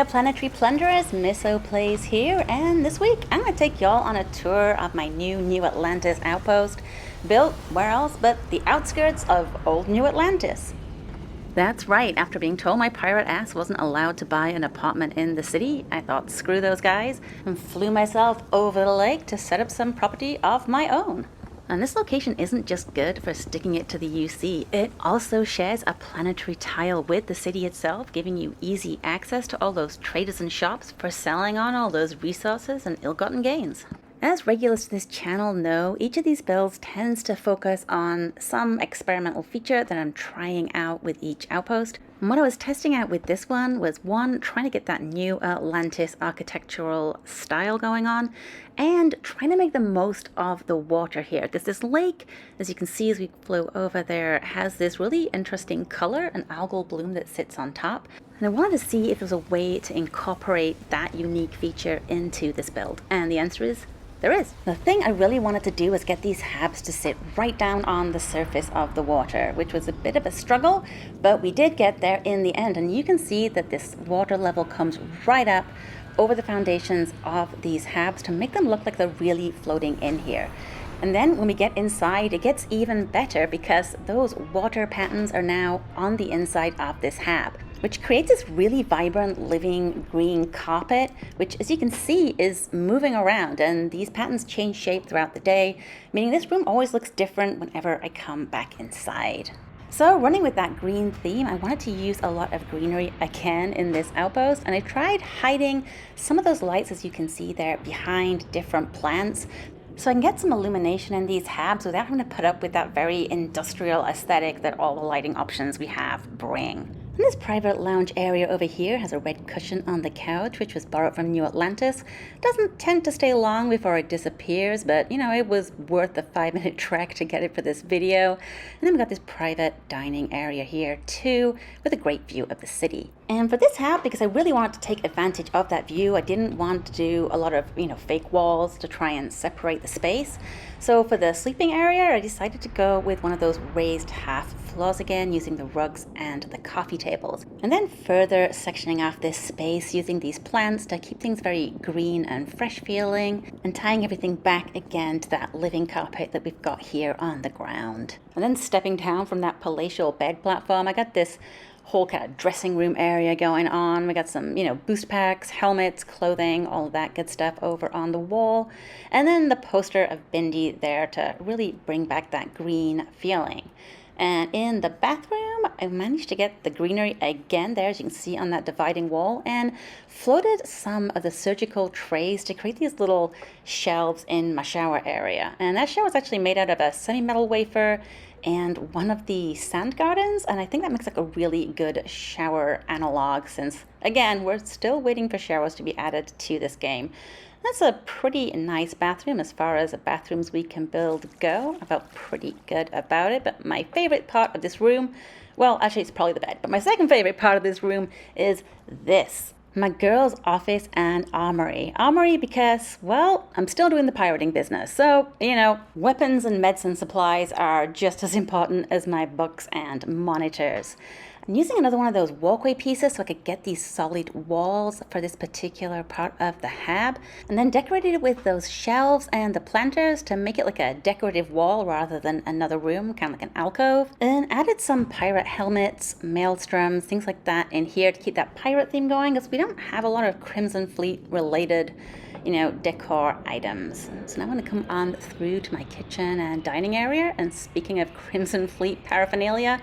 there, Planetary Plunderers, Miso Plays here, and this week I'm going to take y'all on a tour of my new Atlantis outpost, built where else but the outskirts of old New Atlantis. That's right, after being told my pirate ass wasn't allowed to buy an apartment in the city, I thought screw those guys, and flew myself over the lake to set up some property of my own. And this location isn't just good for sticking it to the UC, it also shares a planetary tile with the city itself, giving you easy access to all those traders and shops for selling on all those resources and ill-gotten gains. As regulars to this channel know, each of these builds tends to focus on some experimental feature that I'm trying out with each outpost. And what I was testing out with this one was one, trying to get that new Atlantis architectural style going on, and trying to make the most of the water here. Because this lake, as you can see as we flew over there, has this really interesting color, an algal bloom that sits on top. And I wanted to see if there was a way to incorporate that unique feature into this build. And the answer is, there is. The thing I really wanted to do was get these habs to sit right down on the surface of the water, which was a bit of a struggle, but we did get there in the end. And you can see that this water level comes right up over the foundations of these habs to make them look like they're really floating in here. And then when we get inside, it gets even better because those water patterns are now on the inside of this hab, which creates this really vibrant living green carpet, which as you can see is moving around, and these patterns change shape throughout the day, meaning this room always looks different whenever I come back inside. So running with that green theme, I wanted to use a lot of greenery again in this outpost, and I tried hiding some of those lights, as you can see there, behind different plants, so I can get some illumination in these habs without having to put up with that very industrial aesthetic that all the lighting options we have bring. And this private lounge area over here has a red cushion on the couch, which was borrowed from New Atlantis. Doesn't tend to stay long before it disappears, but you know, it was worth the 5-minute trek to get it for this video. And then we got this private dining area here too, with a great view of the city. And for this hab, because I really wanted to take advantage of that view, I didn't want to do a lot of, fake walls to try and separate the space. So for the sleeping area, I decided to go with one of those raised half floors again, using the rugs and the coffee tables. And then further sectioning off this space using these plants to keep things very green and fresh feeling, and tying everything back again to that living carpet that we've got here on the ground. And then stepping down from that palatial bed platform, I got this whole kind of dressing room area going on. We got some, boost packs, helmets, clothing, all of that good stuff over on the wall. And then the poster of Bindi there to really bring back that green feeling. And in the bathroom, I managed to get the greenery again there, as you can see on that dividing wall, and floated some of the surgical trays to create these little shelves in my shower area. And that shower is actually made out of a semi-metal wafer and one of the sand gardens, and I think that makes like a really good shower analog, since again we're still waiting for showers to be added to this game. That's a pretty nice bathroom as far as bathrooms we can build go. I felt pretty good about it, but my favorite part of this room, well, actually it's probably the bed, but my second favorite part of this room is this. My girl's office and armory. Armory because, well, I'm still doing the pirating business. So, weapons and medicine supplies are just as important as my books and monitors. I'm using another one of those walkway pieces so I could get these solid walls for this particular part of the hab, and then decorated it with those shelves and the planters to make it like a decorative wall rather than another room, kind of like an alcove. And added some pirate helmets, maelstroms, things like that in here to keep that pirate theme going, because we don't have a lot of Crimson Fleet related decor items. So now I'm going to come on through to my kitchen and dining area, and speaking of Crimson Fleet paraphernalia,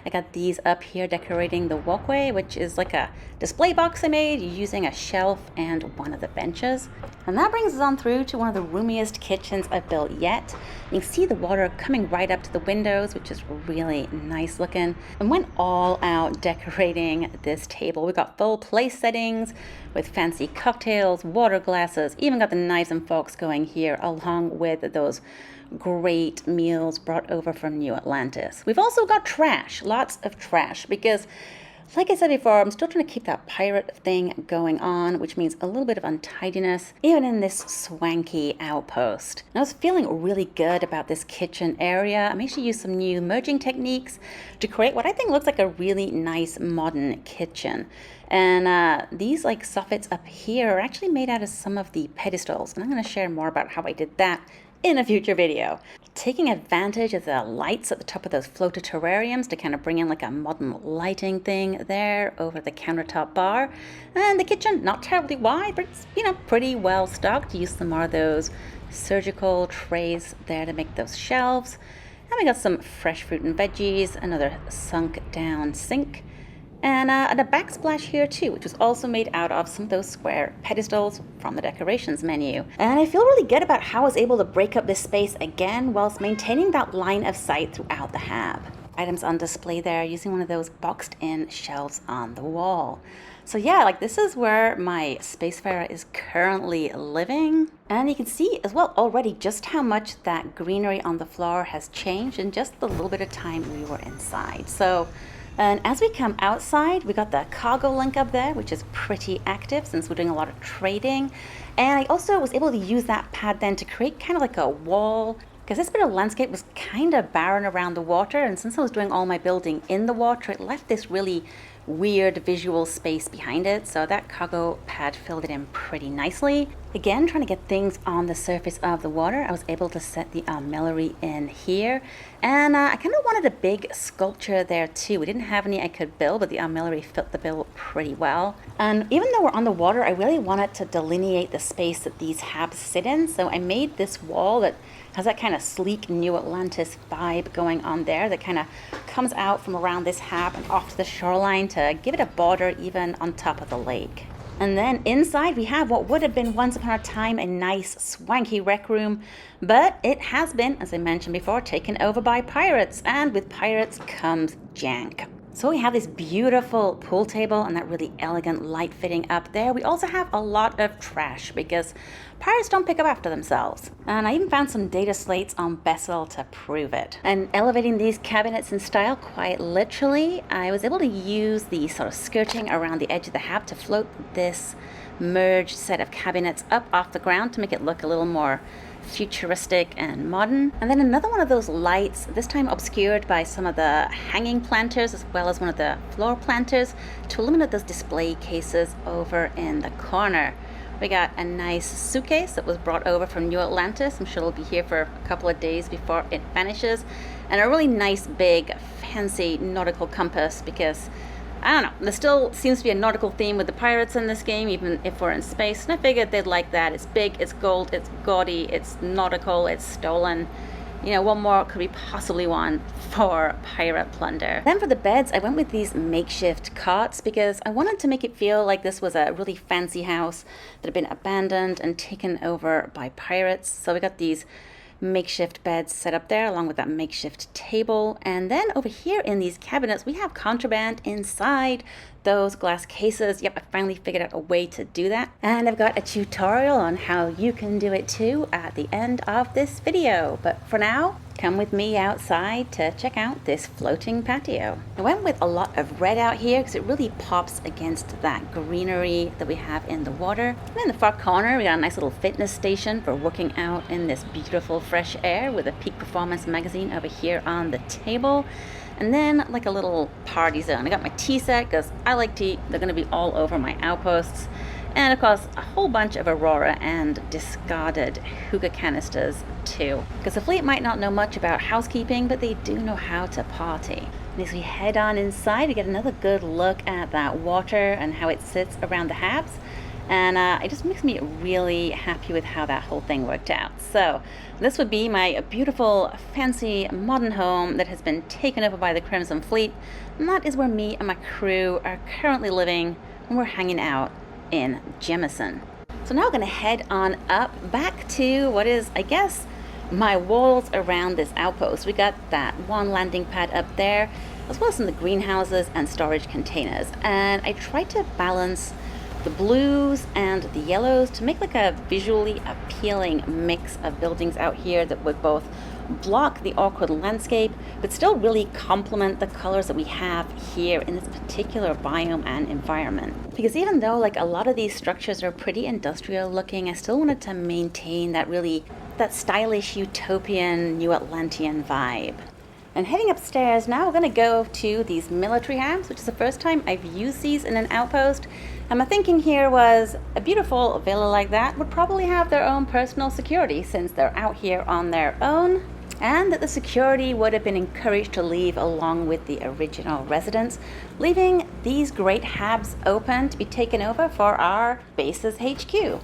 I got these up here decorating the walkway, which is like a display box I made using a shelf and one of the benches. And that brings us on through to one of the roomiest kitchens I've built yet. You can see the water coming right up to the windows, which is really nice looking. And went all out decorating this table. We got full place settings with fancy cocktails, water glasses, even got the knives and forks going here, along with those great meals brought over from New Atlantis. We've also got trash, lots of trash, because Like I said before, I'm still trying to keep that pirate thing going on, which means a little bit of untidiness, even in this swanky outpost. And I was feeling really good about this kitchen area. I'm actually used some new merging techniques to create what I think looks like a really nice modern kitchen. And these like soffits up here are actually made out of some of the pedestals, and I'm going to share more about how I did that in a future video. Taking advantage of the lights at the top of those floater terrariums to kind of bring in like a modern lighting thing there over the countertop bar. And the kitchen, not terribly wide, but it's, pretty well stocked. Use some more of those surgical trays there to make those shelves. And we got some fresh fruit and veggies, another sunk down sink. And a backsplash here too, which was also made out of some of those square pedestals from the decorations menu. And I feel really good about how I was able to break up this space again whilst maintaining that line of sight throughout the hab. Items on display there using one of those boxed in shelves on the wall. So yeah, like this is where my spacefarer is currently living. And you can see as well already just how much that greenery on the floor has changed in just the little bit of time we were inside. And as we come outside, we got the cargo link up there, which is pretty active since we're doing a lot of trading. And I also was able to use that pad then to create kind of like a wall, because this bit of landscape was kind of barren around the water. And since I was doing all my building in the water, it left this really weird visual space behind it. So that cargo pad filled it in pretty nicely. Again, trying to get things on the surface of the water, I was able to set the armillary in here. And I kind of wanted a big sculpture there too. We didn't have any I could build, but the armillary fit the bill pretty well. And even though we're on the water, I really wanted to delineate the space that these habs sit in. So I made this wall that has that kind of sleek New Atlantis vibe going on there that kind of comes out from around this hab and off to the shoreline to give it a border even on top of the lake. And then inside we have what would have been once upon a time a nice swanky rec room, but it has been, as I mentioned before, taken over by pirates, and with pirates comes jank. So we have this beautiful pool table and that really elegant light fitting up there. We also have a lot of trash because pirates don't pick up after themselves. And I even found some data slates on Bessel to prove it. And elevating these cabinets in style quite literally, I was able to use the sort of skirting around the edge of the hab to float this merged set of cabinets up off the ground to make it look a little more futuristic and modern. And then another one of those lights, this time obscured by some of the hanging planters as well as one of the floor planters to illuminate those display cases over in the corner. We got a nice suitcase that was brought over from New Atlantis. I'm sure it'll be here for a couple of days before it vanishes. And a really nice big fancy nautical compass because I don't know, there still seems to be a nautical theme with the pirates in this game, even if we're in space. And I figured they'd like that. It's big, it's gold, it's gaudy, it's nautical, it's stolen. What more could we possibly want for pirate plunder? Then for the beds, I went with these makeshift cots because I wanted to make it feel like this was a really fancy house that had been abandoned and taken over by pirates. So we got these makeshift beds set up there along with that makeshift table. And then over here in these cabinets, we have contraband inside those glass cases. Yep, I finally figured out a way to do that. And I've got a tutorial on how you can do it too at the end of this video. But for now, come with me outside to check out this floating patio. I went with a lot of red out here because it really pops against that greenery that we have in the water. And in the far corner, we got a nice little fitness station for working out in this beautiful fresh air with a Peak Performance magazine over here on the table. And then like a little party zone. I got my tea set because I like tea. They're going to be all over my outposts. And of course, a whole bunch of Aurora and discarded hookah canisters too. Because the fleet might not know much about housekeeping, but they do know how to party. And as we head on inside, we get another good look at that water and how it sits around the habs. And it just makes me really happy with how that whole thing worked out. So this would be my beautiful, fancy, modern home that has been taken over by the Crimson Fleet. And that is where me and my crew are currently living when we're hanging out in Jemison. So now we're going to head on up back to what is, I guess, my walls around this outpost. We got that one landing pad up there, as well as some of the greenhouses and storage containers. And I tried to balance the blues and the yellows to make like a visually appealing mix of buildings out here that were both block the awkward landscape, but still really complement the colors that we have here in this particular biome and environment. Because even though like a lot of these structures are pretty industrial looking, I still wanted to maintain that stylish utopian New Atlantean vibe. And heading upstairs, now we're going to go to these military habs, which is the first time I've used these in an outpost. And my thinking here was a beautiful villa like that would probably have their own personal security since they're out here on their own, and that the security would have been encouraged to leave along with the original residents, leaving these great habs open to be taken over for our base's HQ.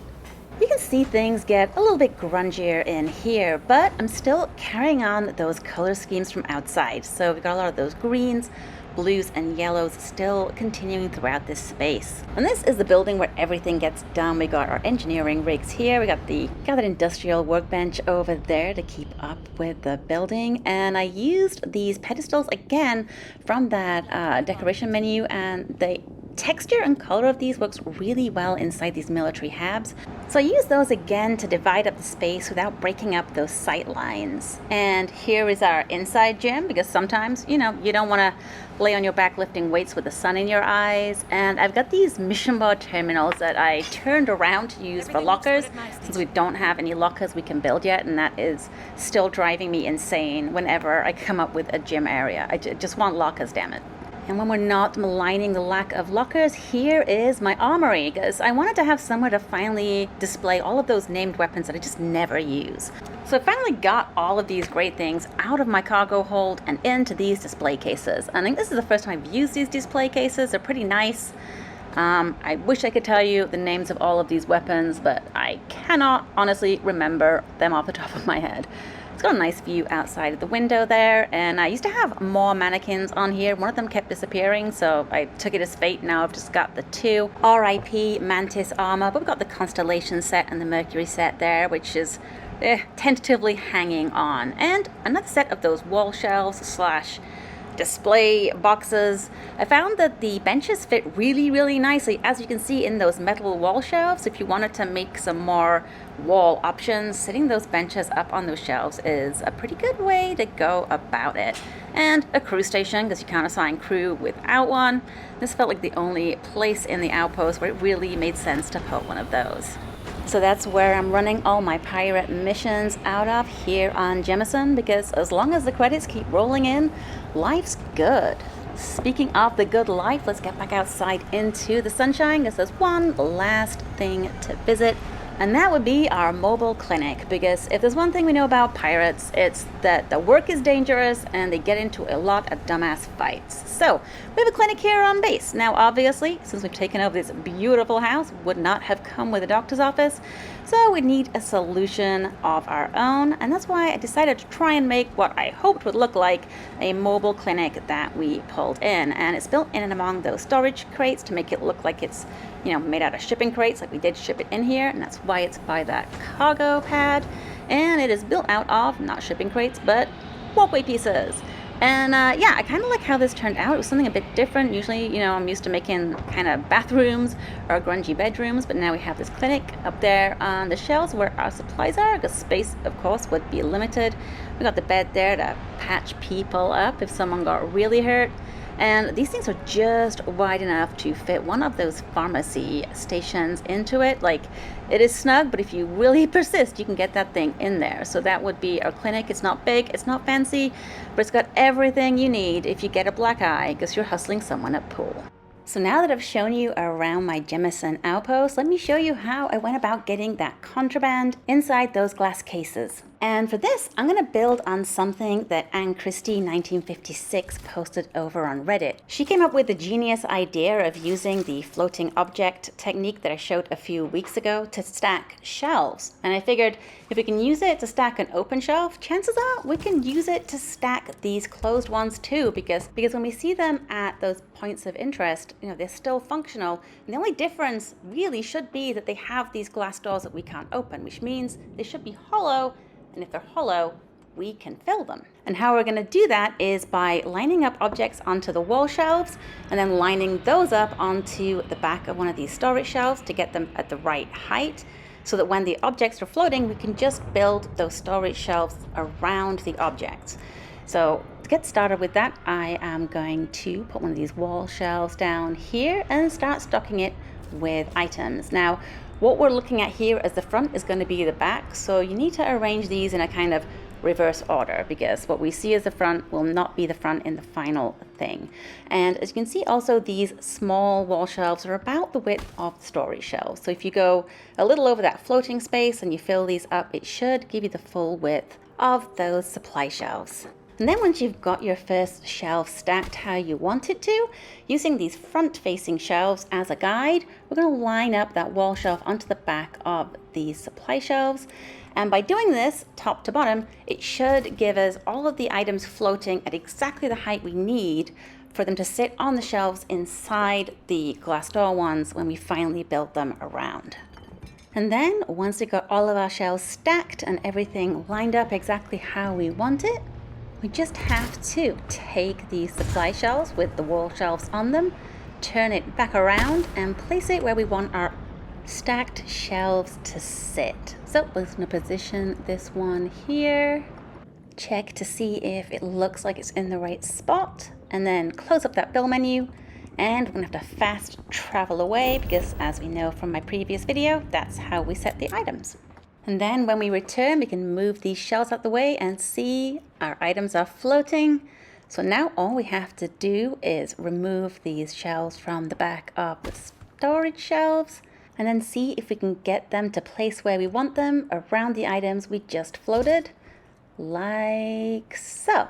You can see things get a little bit grungier in here, but I'm still carrying on those color schemes from outside. So we've got a lot of those greens, blues, and yellows still continuing throughout this space. And this is the building where everything gets done. We got our engineering rigs here. We got that industrial workbench over there to keep up with the building. And I used these pedestals again from that decoration menu, and the texture and color of these works really well inside these military habs. So I use those again to divide up the space without breaking up those sight lines. And here is our inside gym, because sometimes, you don't want to lay on your back lifting weights with the sun in your eyes. And I've got these mission bar terminals that I turned around to use for lockers, since we don't have any lockers we can build yet, and that is still driving me insane whenever I come up with a gym area. I just want lockers, damn it. And when we're not maligning the lack of lockers, here is my armory, because I wanted to have somewhere to finally display all of those named weapons that I just never use. So I finally got all of these great things out of my cargo hold and into these display cases. I think this is the first time I've used these display cases. They're pretty nice. I wish I could tell you the names of all of these weapons, but I cannot honestly remember them off the top of my head. It's got a nice view outside of the window there, and I used to have more mannequins on here. One of them kept disappearing, so I took it as fate. Now I've just got the two. RIP Mantis armor, but we've got the Constellation set and the Mercury set there, which is tentatively hanging on. And another set of those wall shelves slash display boxes. I found that the benches fit really, really nicely, as you can see in those metal wall shelves. If you wanted to make some more wall options, sitting those benches up on those shelves is a pretty good way to go about it. And a crew station, because you can't assign crew without one. This felt like the only place in the outpost where it really made sense to put one of those. So that's where I'm running all my pirate missions out of here on Jemison, because as long as the credits keep rolling in, life's good. Speaking of the good life, let's get back outside into the sunshine, because there's one last thing to visit, and that would be our mobile clinic. Because if there's one thing we know about pirates, it's that the work is dangerous and they get into a lot of dumbass fights. So we have a clinic here on base. Now obviously, since we've taken over this beautiful house, would not have come with a doctor's office, so we need a solution of our own, and that's why I decided to try and make what I hoped would look like a mobile clinic that we pulled in. And it's built in and among those storage crates to make it look like it's made out of shipping crates, like we did ship it in here, and that's why it's by that cargo pad. And it is built out of not shipping crates but walkway pieces. And yeah, I kind of like how this turned out. It was something a bit different. Usually, I'm used to making kind of bathrooms or grungy bedrooms, but now we have this clinic up there on the shelves where our supplies are, because space, of course, would be limited. We got the bed there to patch people up if someone got really hurt. And these things are just wide enough to fit one of those pharmacy stations into it. Like, it is snug, but if you really persist, you can get that thing in there. So that would be our clinic. It's not big, it's not fancy, but it's got everything you need if you get a black eye because you're hustling someone at pool. So now that I've shown you around my Jemison outpost, let me show you how I went about getting that contraband inside those glass cases. And for this, I'm going to build on something that Anne Christie 1956 posted over on Reddit. She came up with the genius idea of using the floating object technique that I showed a few weeks ago to stack shelves. And I figured if we can use it to stack an open shelf, chances are we can use it to stack these closed ones too, because when we see them at those points of interest, they're still functional. And the only difference really should be that they have these glass doors that we can't open, which means they should be hollow. And if they're hollow, we can fill them. And how we're going to do that is by lining up objects onto the wall shelves and then lining those up onto the back of one of these storage shelves to get them at the right height. so that when the objects are floating, we can just build those storage shelves around the objects. So to get started with that, I am going to put one of these wall shelves down here and start stocking it with items. Now, what we're looking at here as the front is going to be the back, so you need to arrange these in a kind of reverse order, because what we see as the front will not be the front in the final thing. And as you can see, also these small wall shelves are about the width of the storage shelves. So if you go a little over that floating space and you fill these up, it should give you the full width of those supply shelves. And then once you've got your first shelf stacked how you want it to, using these front-facing shelves as a guide, we're going to line up that wall shelf onto the back of these supply shelves. And by doing this, top to bottom, it should give us all of the items floating at exactly the height we need for them to sit on the shelves inside the glass door ones when we finally build them around. And then once we've got all of our shelves stacked and everything lined up exactly how we want it, we just have to take these supply shelves with the wall shelves on them, turn it back around and place it where we want our stacked shelves to sit. So we're going to position this one here, check to see if it looks like it's in the right spot, and then close up that build menu. And we're going to have to fast travel away because, as we know from my previous video, that's how we set the items. And then when we return, we can move these shelves out the way and see our items are floating. So now all we have to do is remove these shelves from the back of the storage shelves and then see if we can get them to place where we want them around the items we just floated, like so.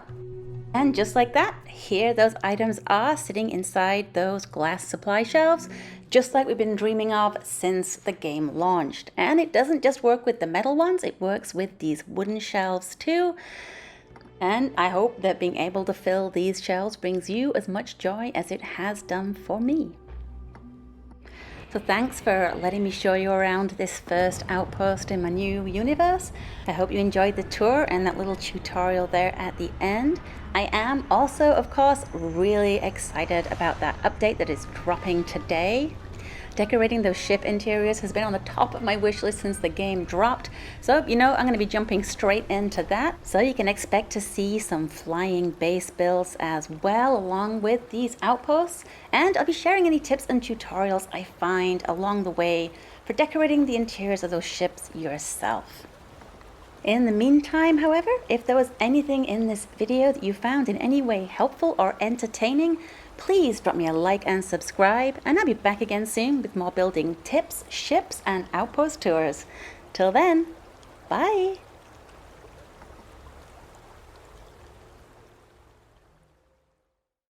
And just like that, here those items are sitting inside those glass supply shelves, just like we've been dreaming of since the game launched. And it doesn't just work with the metal ones, it works with these wooden shelves too. And I hope that being able to fill these shelves brings you as much joy as it has done for me. So thanks for letting me show you around this first outpost in my new universe. I hope you enjoyed the tour and that little tutorial there at the end. I am also, of course, really excited about that update that is dropping today. Decorating those ship interiors has been on the top of my wish list since the game dropped. So, I'm going to be jumping straight into that. So you can expect to see some flying base builds as well, along with these outposts. And I'll be sharing any tips and tutorials I find along the way for decorating the interiors of those ships yourself. In the meantime, however, if there was anything in this video that you found in any way helpful or entertaining, please drop me a like and subscribe, and I'll be back again soon with more building tips, ships, and outpost tours. Till then, bye!